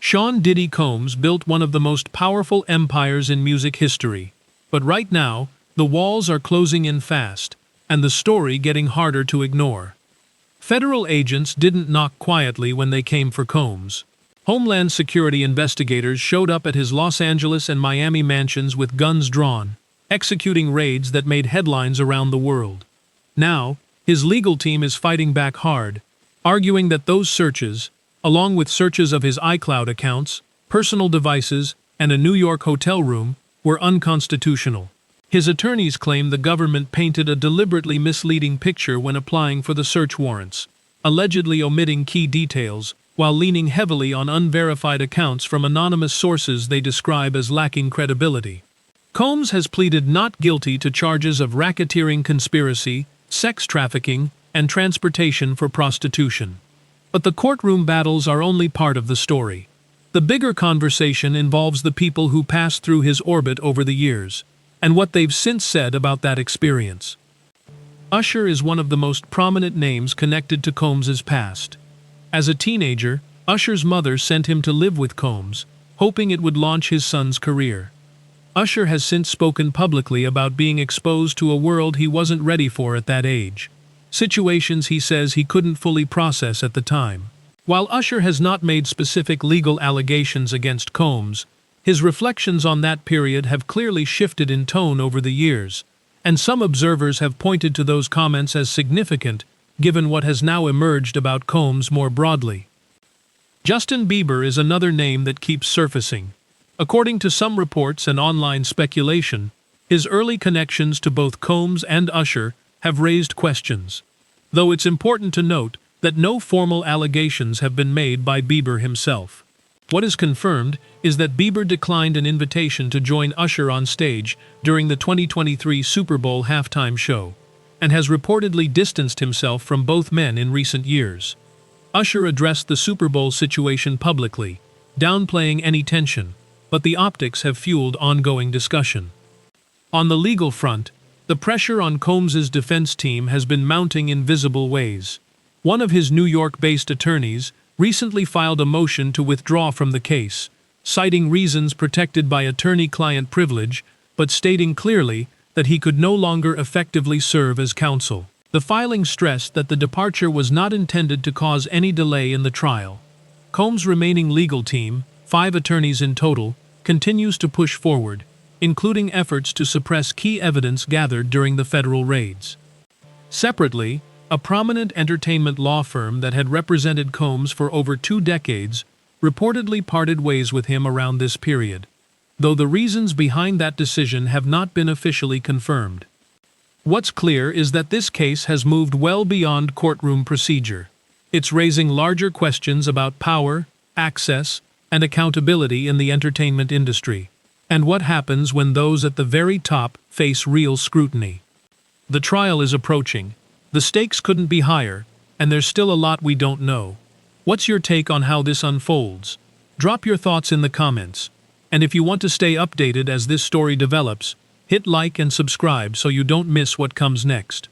Sean "Diddy" Combs built one of the most powerful empires in music history. But right now, the walls are closing in fast, and the story getting harder to ignore. Federal agents didn't knock quietly when they came for Combs. Homeland Security investigators showed up at his Los Angeles and Miami mansions with guns drawn, executing raids that made headlines around the world. Now, his legal team is fighting back hard, arguing that those searches, along with searches of his iCloud accounts, personal devices, and a New York hotel room, were unconstitutional. His attorneys claim the government painted a deliberately misleading picture when applying for the search warrants, allegedly omitting key details, while leaning heavily on unverified accounts from anonymous sources they describe as lacking credibility. Combs has pleaded not guilty to charges of racketeering conspiracy, sex trafficking, and transportation for prostitution. But the courtroom battles are only part of the story. The bigger conversation involves the people who passed through his orbit over the years, and what they've since said about that experience. Usher is one of the most prominent names connected to Combs's past. As a teenager, Usher's mother sent him to live with Combs, hoping it would launch his son's career. Usher has since spoken publicly about being exposed to a world he wasn't ready for at that age. Situations he says he couldn't fully process at the time. While Usher has not made specific legal allegations against Combs, his reflections on that period have clearly shifted in tone over the years, and some observers have pointed to those comments as significant, given what has now emerged about Combs more broadly. Justin Bieber is another name that keeps surfacing. According to some reports and online speculation, his early connections to both Combs and Usher have raised questions, though it's important to note that no formal allegations have been made by Bieber himself. What is confirmed is that Bieber declined an invitation to join Usher on stage during the 2023 Super Bowl halftime show, and has reportedly distanced himself from both men in recent years. Usher addressed the Super Bowl situation publicly, downplaying any tension, but the optics have fueled ongoing discussion. On the legal front, the pressure on Combs's defense team has been mounting in visible ways. One of his New York-based attorneys recently filed a motion to withdraw from the case, citing reasons protected by attorney-client privilege, but stating clearly that he could no longer effectively serve as counsel. The filing stressed that the departure was not intended to cause any delay in the trial. Combs' remaining legal team, 5 attorneys in total, continues to push forward, including efforts to suppress key evidence gathered during the federal raids. Separately, a prominent entertainment law firm that had represented Combs for over 2 decades reportedly parted ways with him around this period, though the reasons behind that decision have not been officially confirmed. What's clear is that this case has moved well beyond courtroom procedure. It's raising larger questions about power, access, and accountability in the entertainment industry, and what happens when those at the very top face real scrutiny. The trial is approaching. The stakes couldn't be higher, and there's still a lot we don't know. What's your take on how this unfolds? Drop your thoughts in the comments. And if you want to stay updated as this story develops, hit like and subscribe so you don't miss what comes next.